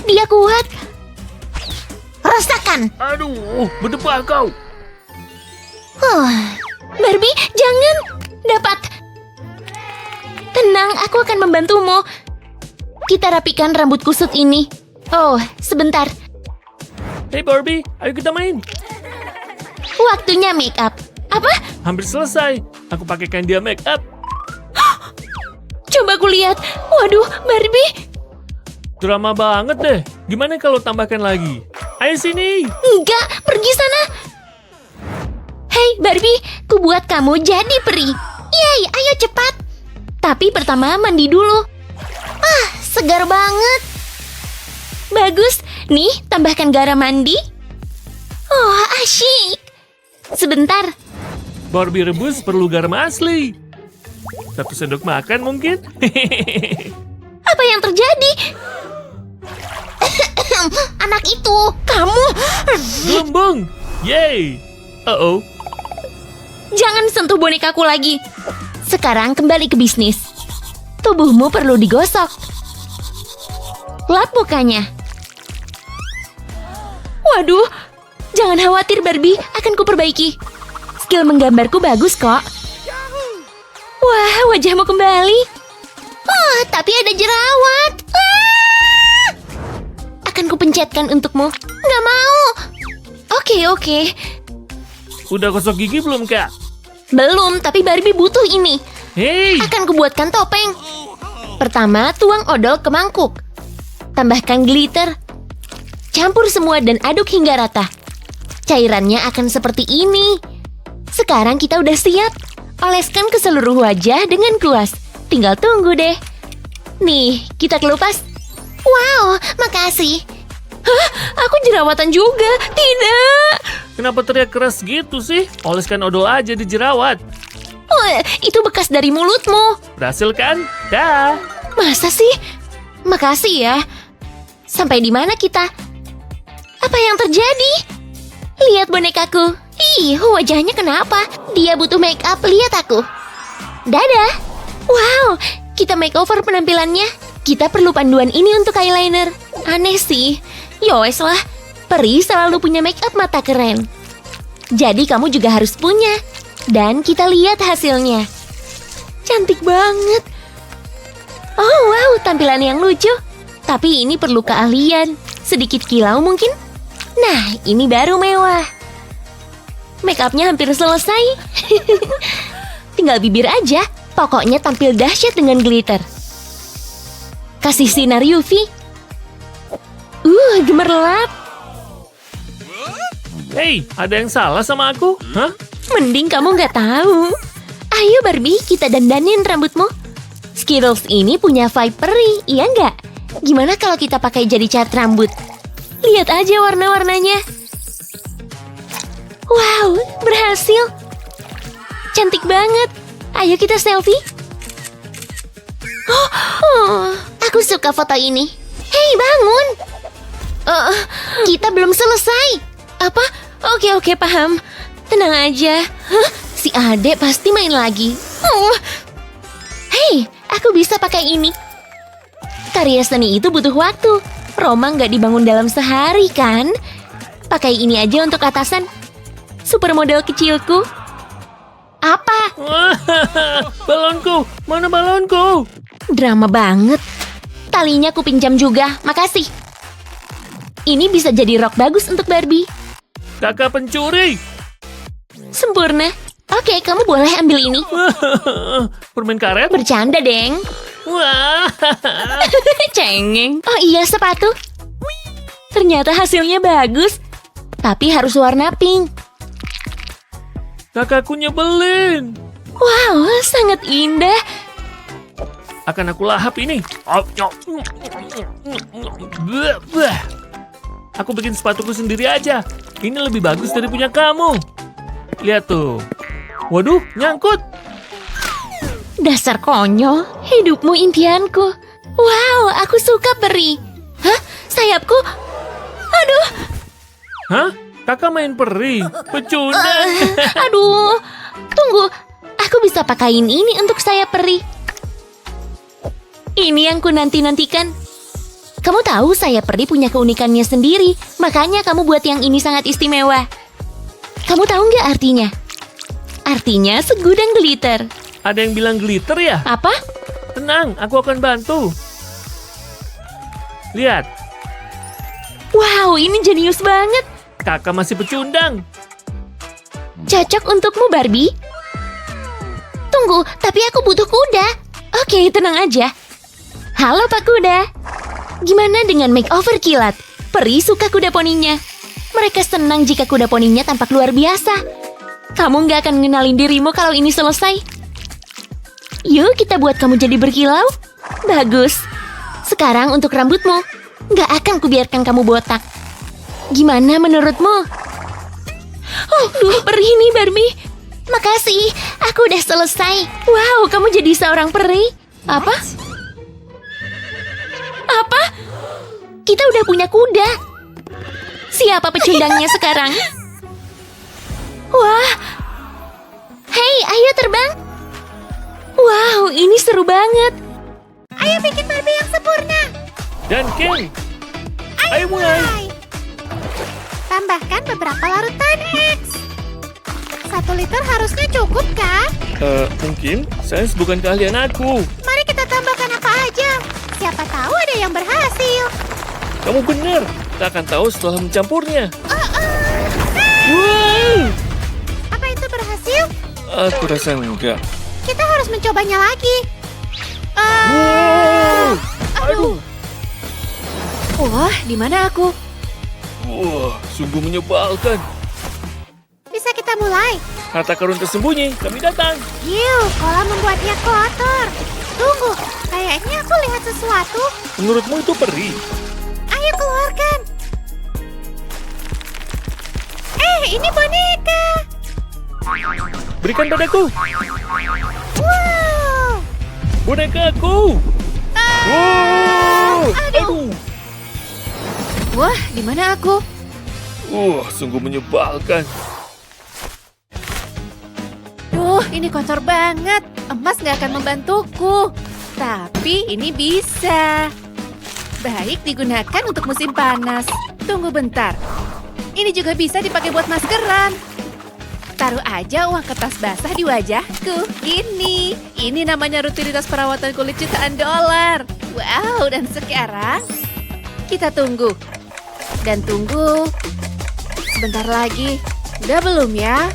dia kuat. Rasakan. Aduh, berdebah kau. Barbie, jangan. Dapat. Tenang, aku akan membantumu. Kita rapikan rambut kusut ini. Oh, sebentar. Hey Barbie, ayo kita main. Waktunya make up. Apa? Hampir selesai. Aku pakaikan dia make up. Coba aku lihat. Waduh, Barbie. Drama banget deh. Gimana kalau tambahkan lagi? Ayo sini. Enggak, pergi sana. Hei, Barbie, ku buat kamu jadi peri. Yeay, ayo cepat. Tapi pertama mandi dulu. Segar banget. Bagus. Nih, tambahkan garam mandi. Oh, asyik. Sebentar. Barbie rebus perlu garam asli. 1 sendok makan mungkin? Apa yang terjadi? Anak itu, kamu. Gelembung. Yay. Uh-oh. Jangan sentuh bonekaku lagi. Sekarang kembali ke bisnis. Tubuhmu perlu digosok. Lap mukanya. Waduh, jangan khawatir Barbie, akan kuperbaiki. Skill menggambarku bagus kok. Wah, wajahmu kembali. Oh, tapi ada jerawat. Akan kupencetkan untukmu. Nggak mau. Oke. Udah gosok gigi belum, Kak? Belum, tapi Barbie butuh ini. Hei. Akan kubuatkan topeng. Pertama, tuang odol ke mangkuk. Tambahkan glitter. Campur semua dan aduk hingga rata. Cairannya akan seperti ini. Sekarang kita udah siap. Oleskan ke seluruh wajah dengan kuas. Tinggal tunggu deh. Nih, kita kelupas. Wow, makasih. Hah? Aku jerawatan juga. Tidak. Kenapa teriak keras gitu sih? Oleskan odol aja di jerawat. Oh, itu bekas dari mulutmu. Berhasil kan? Dah. Masa sih? Makasih ya. Sampai di mana kita? Apa yang terjadi? Lihat bonekaku. Ih, wajahnya kenapa? Dia butuh make up, lihat aku. Dadah. Wow, kita makeover penampilannya. Kita perlu panduan ini untuk eyeliner. Aneh sih. Yowes lah, peri selalu punya make up mata keren. Jadi kamu juga harus punya. Dan kita lihat hasilnya. Cantik banget. Oh wow, tampilan yang lucu. Tapi ini perlu keahlian. Sedikit kilau mungkin. Nah, ini baru mewah. Make upnya hampir selesai. Tinggal bibir aja. Pokoknya tampil dahsyat dengan glitter. Kasih sinar UV. Gemerlap. Hei, ada yang salah sama aku? Hah? Mending kamu nggak tahu. Ayo Barbie, kita dandanin rambutmu. Skittles ini punya vibe peri, iya nggak? Gimana kalau kita pakai jadi cat rambut? Lihat aja warna-warnanya. Wow, berhasil. Cantik banget. Ayo kita selfie. Aku suka foto ini. Hei, bangun. Kita belum selesai. Apa? Oke, paham. Tenang aja. Si Adek pasti main lagi. Hei, aku bisa pakai ini. Karya seni itu butuh waktu. Roma nggak dibangun dalam sehari, kan? Pakai ini aja untuk atasan. Supermodel kecilku. Apa? Balonku, mana balonku? Drama banget. Talinya aku pinjam juga, makasih. Ini bisa jadi rok bagus untuk Barbie. Kakak pencuri. Sempurna. Oke, kamu boleh ambil ini. Permen karet? Bercanda, Deng. Wah. Cengeng. Oh iya, sepatu. Ternyata hasilnya bagus. Tapi harus warna pink. Kakakku nyebelin. Wow, sangat indah. Akan aku lahap ini. Aku bikin sepatuku sendiri aja. Ini lebih bagus dari punya kamu. Lihat tuh. Waduh, nyangkut. Dasar konyol, hidupmu impianku. Wow, aku suka peri. Hah? Sayapku? Aduh. Hah? Kakak main peri? Pecundang. Aduh. Tunggu, aku bisa pakaiin ini untuk sayap peri. Ini yang ku nanti-nantikan. Kamu tahu saya peri punya keunikannya sendiri, makanya kamu buat yang ini sangat istimewa. Kamu tahu nggak artinya? Artinya segudang glitter. Ada yang bilang glitter ya? Apa? Tenang, aku akan bantu. Lihat, Wow, ini jenius banget. kakak masih pecundang. Cocok untukmu, Barbie. Tunggu, tapi aku butuh kuda. Oke, tenang aja. Halo, Pak Kuda. Gimana dengan makeover kilat? Peri suka kuda poninya. Mereka senang jika kuda poninya tampak luar biasa. Kamu nggak akan mengenalin dirimu kalau ini selesai. Yuk, kita buat kamu jadi berkilau. Bagus. Sekarang untuk rambutmu. Nggak akan kubiarkan kamu botak. Gimana menurutmu? Oh, peri ini, Barbie. Makasih, aku udah selesai. Wow, kamu jadi seorang peri. Apa? Apa? Kita udah punya kuda. Siapa pecundangnya sekarang? Wah. Hei, ayo terbang. Wow, ini seru banget. Ayo bikin Barbie yang sempurna. Dan King, ayo mulai. Tambahkan beberapa larutan X. 1 liter harusnya cukup kan? Mungkin sains bukan keahlian aku. Mari kita tambahkan apa aja. Siapa tahu ada yang berhasil. Kamu benar. Kita akan tahu setelah mencampurnya. Wow, Apa itu berhasil? aku rasa enggak. Kita harus mencobanya lagi. Wow, aduh. Wah, di mana aku? Wah, sungguh menyebalkan. Bisa kita mulai? Harta karun tersembunyi, kami datang. Kolam membuatnya kotor. Tunggu, kayaknya aku lihat sesuatu. Menurutmu itu peri? Ayo keluarkan. Ini boneka. Berikan padaku. Wow. Bonekaku. Wow, aduh. Wah, di mana aku? Sungguh menyebalkan. Ini kotor banget. Emas nggak akan membantuku. Tapi ini bisa. Baik digunakan untuk musim panas. Tunggu bentar. Ini juga bisa dipakai buat maskeran. Taruh aja uang kertas basah di wajahku. Ini namanya rutinitas perawatan kulit jutaan $. Wow, dan sekarang kita tunggu. Dan tunggu. Sebentar lagi. Udah belum ya?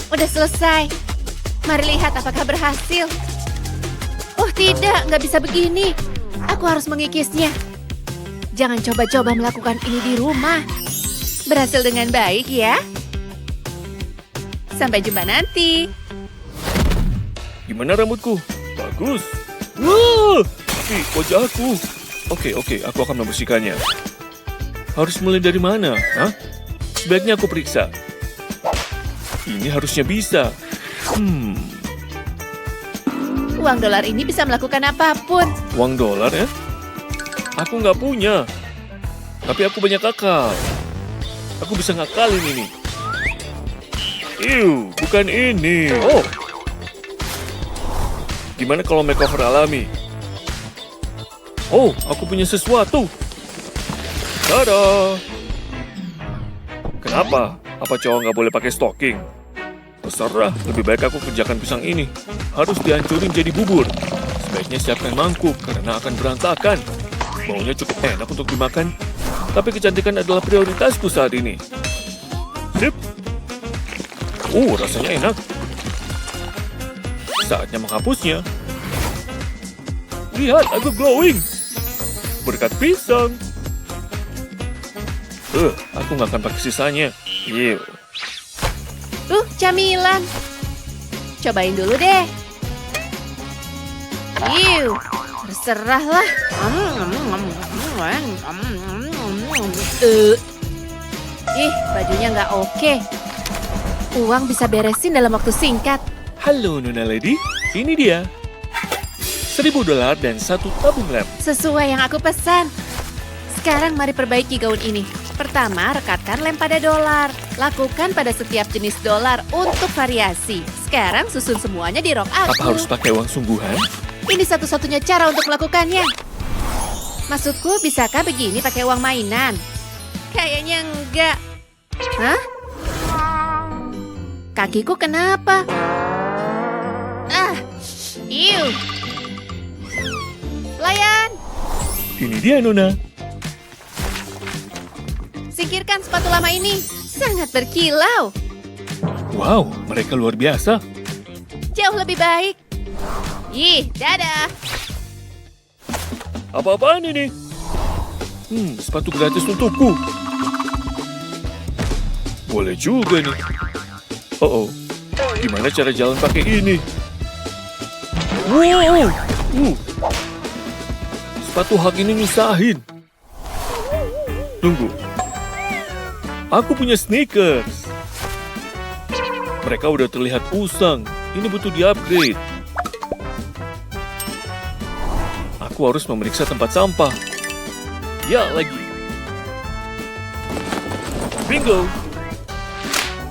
Udah selesai. Mari lihat apakah berhasil. Oh tidak, nggak bisa begini. Aku harus mengikisnya. Jangan coba-coba melakukan ini di rumah. Berhasil dengan baik ya. Sampai jumpa nanti. Gimana rambutku? Bagus. Wah, tapi wajahku. Oke, aku akan membersihkannya. Harus mulai dari mana? Hah? Sebaiknya aku periksa. Ini harusnya bisa. Uang $. Ini bisa melakukan apapun. Uang $, ya? Aku nggak punya. Tapi aku banyak akal. Aku bisa ngakalin ini. Bukan ini. Oh. Gimana kalau makeover alami? Oh, aku punya sesuatu. Tada! Kenapa? Apa cowok nggak boleh pakai stocking? Terserah, lebih baik aku kerjakan pisang ini. Harus dihancurin jadi bubur. Sebaiknya siapkan mangkuk karena akan berantakan. Baunya cukup enak untuk dimakan. Tapi kecantikan adalah prioritasku saat ini. Sip. Rasanya enak. Saatnya menghapusnya. Lihat, aku glowing. Berkat pisang. Aku nggak akan pakai sisanya. Camilan. Cobain dulu deh. Terserahlah. Bajunya nggak oke. Uang bisa beresin dalam waktu singkat. Halo, Nona Lady. Ini dia. $1.000 dan 1 tabung lem. Sesuai yang aku pesan. Sekarang mari perbaiki gaun ini. Pertama, rekatkan lem pada $. Lakukan pada setiap jenis $. Untuk variasi. Sekarang susun semuanya di rok aku. Apa harus pakai uang sungguhan? Ini satu-satunya cara untuk melakukannya. Maksudku, bisakah begini pakai uang mainan? Kayaknya enggak. Hah? Kakiku kenapa? Iu. Pelayan, Ini dia, Nona. singkirkan sepatu lama ini. Sangat berkilau. Wow, mereka luar biasa. Jauh lebih baik. Ih, dadah. Apa-apaan ini? Sepatu gratis untukku. Boleh juga nih. Oh, gimana cara jalan pakai ini? Wow, sepatu hak ini nyusahin. Tunggu, aku punya sneakers. Mereka udah terlihat usang. Ini butuh di-upgrade. Aku harus memeriksa tempat sampah. Ya, lagi. Bingo.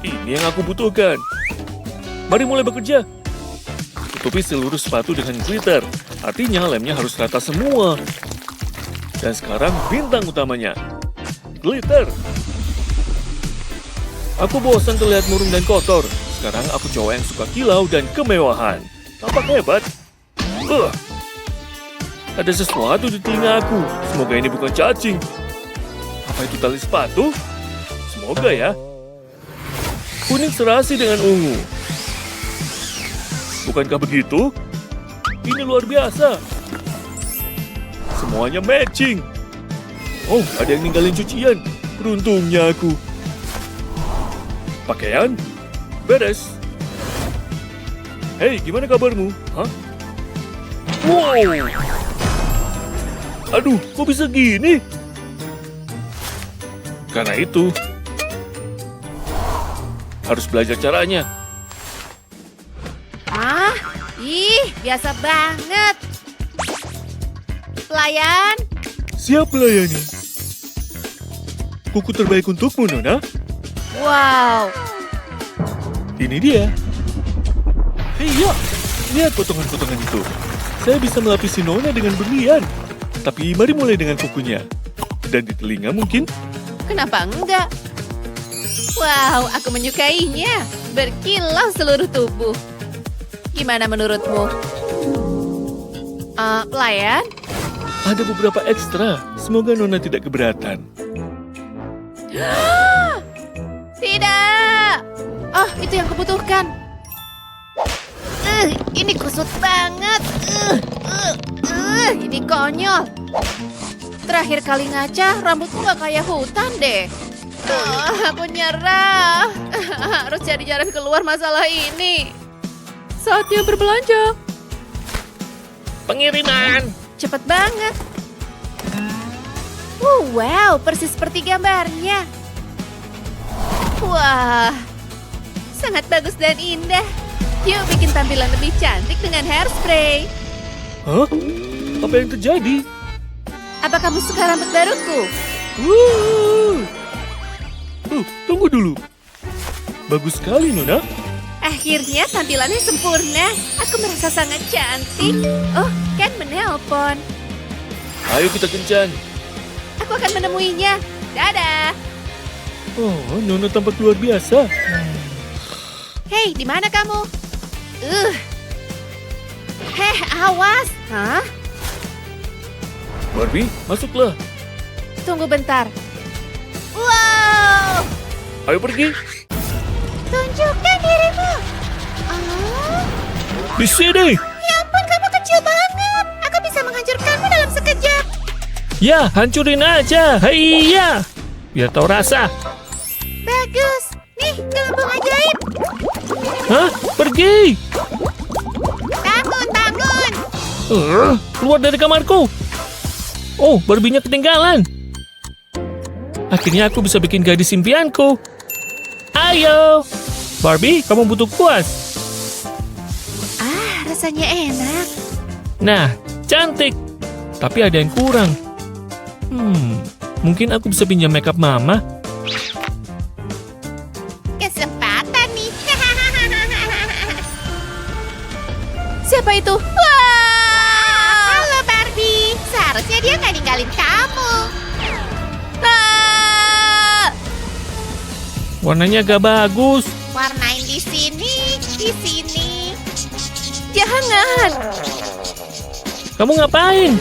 Ini yang aku butuhkan. Mari mulai bekerja. Tutupi seluruh sepatu dengan glitter. Artinya lemnya harus rata semua. Dan sekarang bintang utamanya. Glitter. Aku bosan terlihat murung dan kotor. Sekarang aku cowok yang suka kilau dan kemewahan. Tampak hebat. Ada sesuatu di telinga aku. Semoga ini bukan cacing. Apa itu tali sepatu? Semoga ya. Kuning serasi dengan ungu. Bukankah begitu? Ini luar biasa. Semuanya matching. Oh, ada yang ninggalin cucian. Beruntungnya aku. Pakaian? Beres. Hei, gimana kabarmu? Hah? Wow! Aduh, kok bisa gini? Karena itu, harus belajar caranya. Biasa banget. Pelayan, Siap melayani. Kuku terbaik untukmu, Nona. wow. Ini dia. Hei, ya. Lihat potongan-potongan itu. Saya bisa melapisi Nona dengan berlian. Tapi mari mulai dengan kukunya. Dan di telinga mungkin. Kenapa enggak? Wow, aku menyukainya. Berkilau seluruh tubuh. Gimana menurutmu? Pelayan? Ada beberapa ekstra. Semoga Nona tidak keberatan. Tidak! Oh, itu yang kubutuhkan. Ini kusut banget. Ini konyol. Terakhir kali ngaca, rambutku gak kayak hutan deh. Aku nyerah. Harus cari jalan keluar masalah ini. Saatnya berbelanja. Pengiriman. Cepet banget. Wow, persis seperti gambarnya. Wah, sangat bagus dan indah. Yuk bikin tampilan lebih cantik dengan hairspray. Hah? Apa yang terjadi? Apa kamu suka rambut baruku? Tunggu dulu. Bagus sekali, Nona. Akhirnya tampilannya sempurna. Aku merasa sangat cantik. Oh, Ken menelpon. Ayo kita kencan. Aku akan menemuinya. Dadah. Oh, Nona tampak luar biasa. Hei, di mana kamu? Heh, awas. Hah? Barbie, masuklah. Tunggu bentar. Wow! Ayo pergi. Tunjukkan dirimu. Di sini. Ya ampun, kamu kecil banget. Aku bisa menghancurkanmu dalam sekejap. Ya, hancurin aja. Haiya. Biar tahu rasa. Bagus. Nih, gelembung ajaib. Hah? Pergi. Bangun. Keluar dari kamarku. Oh, Barbie-nya ketinggalan. Akhirnya aku bisa bikin gadis impianku. Ayo. Barbie, kamu butuh kuas. Rasanya enak. Nah, cantik. Tapi ada yang kurang. Mungkin aku bisa pinjam makeup mama. Kesempatan nih. Siapa itu? Wah! Warnanya agak bagus. Warnain di sini, di sini. Jangan. Kamu ngapain?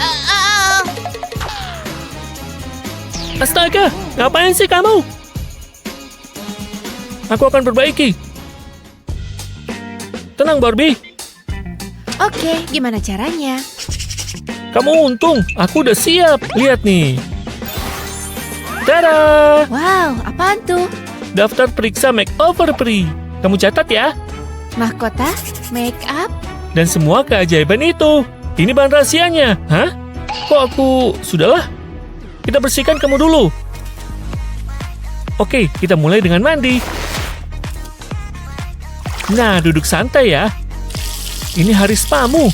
Astaga, ngapain sih kamu? Aku akan perbaiki. Tenang, Barbie. Oke, gimana caranya? Kamu untung, aku udah siap. Lihat nih. Tada! Wow, apaan tuh? Daftar periksa makeover Pri. Kamu catat ya. Mahkota, make up. Dan semua keajaiban itu. Ini bahan rahasianya. Hah? Kok aku... Sudahlah. Kita bersihkan kamu dulu. Oke, kita mulai dengan mandi. Nah, duduk santai ya. Ini hari spamu.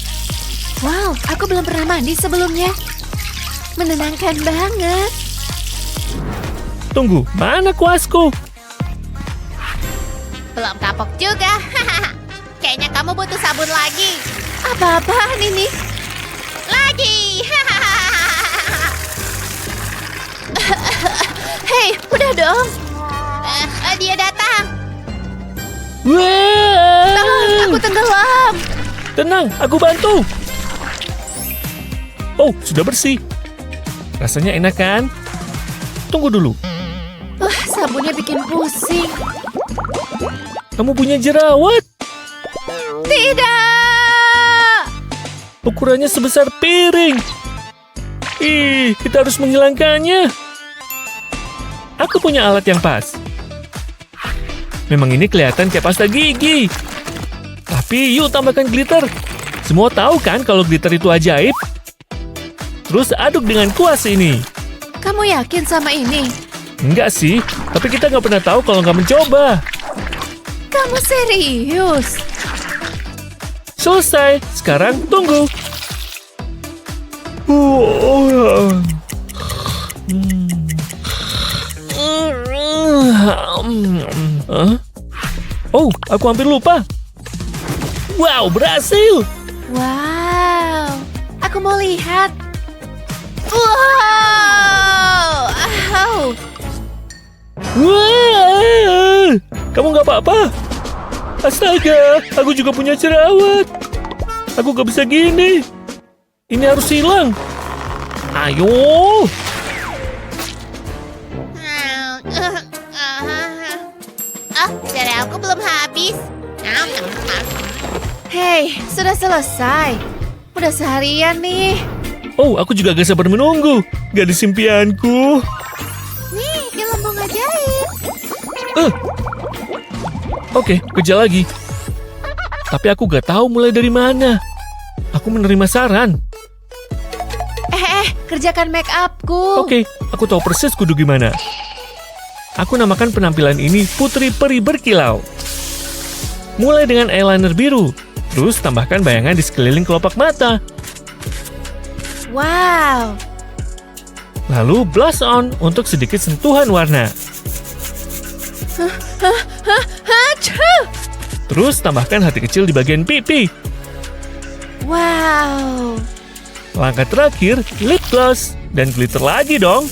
Wow, aku belum pernah mandi sebelumnya. Menenangkan banget. Tunggu, mana kuasku? Belum kapok juga. Kayaknya kamu butuh sabun lagi. Apa-apaan ini? Lagi. Hei, udah dong. Dia datang. Wah! Tolong, aku tenggelam. Tenang, aku bantu. Oh, sudah bersih. Rasanya enak kan? Tunggu dulu. Wah, sabunnya bikin pusing. Kamu punya jerawat. Tidak. Ukurannya sebesar piring. Ih, kita harus menghilangkannya. Aku punya alat yang pas. Memang ini kelihatan kayak pasta gigi. Tapi yuk tambahkan glitter. Semua tahu kan kalau glitter itu ajaib? Terus aduk dengan kuas ini. Kamu yakin sama ini? Enggak sih, tapi kita nggak pernah tahu kalau nggak mencoba. Kamu serius? Selesai, sekarang tunggu. Oh, aku hampir lupa. Wow, berhasil. Wow, aku mau lihat. Wow, Wah, kamu nggak apa-apa? Astaga, aku juga punya jerawat. Aku nggak bisa gini. Ini harus hilang. Ayo. Dari aku belum habis. Hei, sudah selesai. Udah seharian nih. Oh, aku juga gak sabar menunggu. Gadis impianku. Nih, gelembung ajaib. Oke, kerja lagi. Tapi aku gak tahu mulai dari mana. Aku menerima saran. Kerjakan make upku. Oke, aku tahu persis kudu gimana. Aku namakan penampilan ini Putri Peri Berkilau. Mulai dengan eyeliner biru. Terus tambahkan bayangan di sekeliling kelopak mata. Wow. Lalu blush on untuk sedikit sentuhan warna. Terus tambahkan hati kecil di bagian pipi. Wow. Langkah terakhir, lip gloss. Dan glitter lagi dong.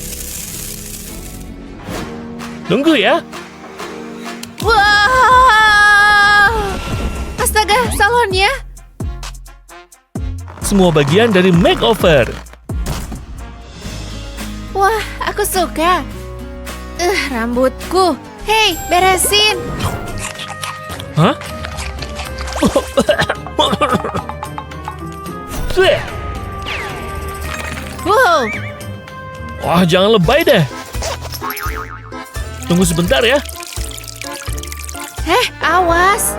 Tunggu ya. Wow. Astaga, salonnya. Semua bagian dari makeover. Wah, aku suka. Rambutku. Hei, beresin. Hah? Wow. Wah, jangan lebay deh. Tunggu sebentar ya. Awas.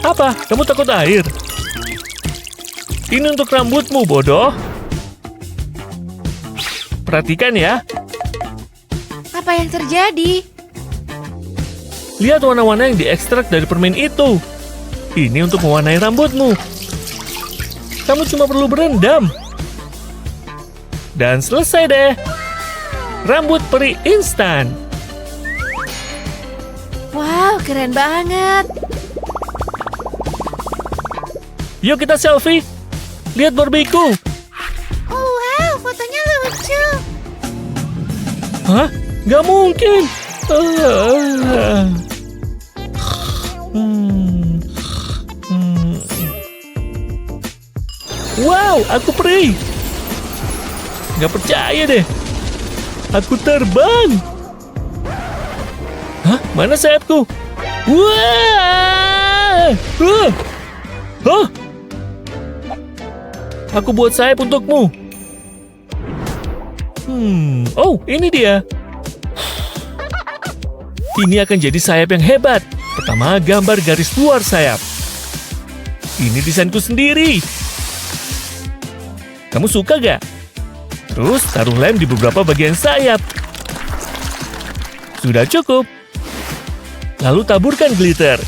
Apa? Kamu takut air? Ini untuk rambutmu, bodoh. Perhatikan ya. Apa yang terjadi? Lihat warna-warna yang diekstrak dari permen itu. Ini untuk mewarnai rambutmu. Kamu cuma perlu berendam. Dan selesai deh. Rambut peri instan. Wow, keren banget. Yuk kita selfie. Lihat Barbieku. Oh, wow, fotonya lucu. Hah? Gak mungkin. Wow, aku perih. Nggak percaya deh. Aku terbang. Hah? Mana sayapku? Wah! Hah? Aku buat sayap untukmu. Oh, ini dia. Ini akan jadi sayap yang hebat. Pertama, gambar garis luar sayap. Ini desainku sendiri. Kamu suka gak? Terus taruh lem di beberapa bagian sayap. Sudah cukup. Lalu taburkan glitter.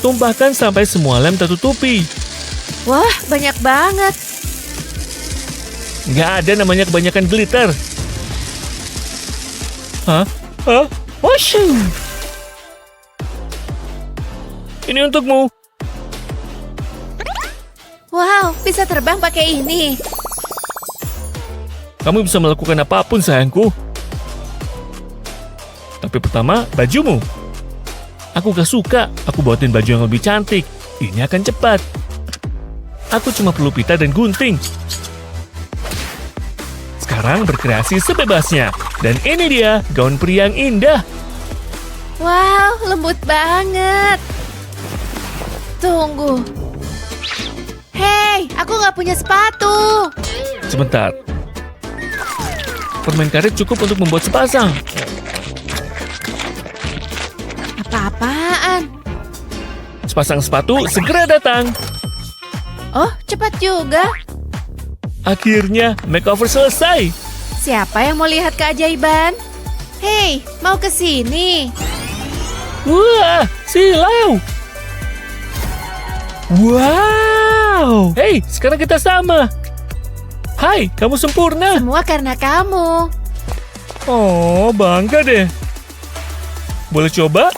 Tumpahkan sampai semua lem tertutupi. Wah, banyak banget. Nggak ada namanya kebanyakan glitter. Hah? Washoo! Ini untukmu. Wow, bisa terbang pakai ini. Kamu bisa melakukan apapun, sayangku. Tapi pertama, bajumu. Aku gak suka. Aku buatin baju yang lebih cantik. Ini akan cepat. Aku cuma perlu pita dan gunting. Sekarang berkreasi sebebasnya. Dan ini dia, gaun pria yang indah. Wow, lembut banget. Tunggu. Hei, aku nggak punya sepatu. Sebentar. Permen karet cukup untuk membuat sepasang. Apa-apaan? Sepasang sepatu segera datang. Oh, cepat juga. Akhirnya, makeover selesai. Siapa yang mau lihat keajaiban? Hei, mau ke sini? Wah, silau. Wow. Hei, sekarang kita sama. Hai, kamu sempurna. Semua karena kamu. Oh, bangga deh. Boleh coba?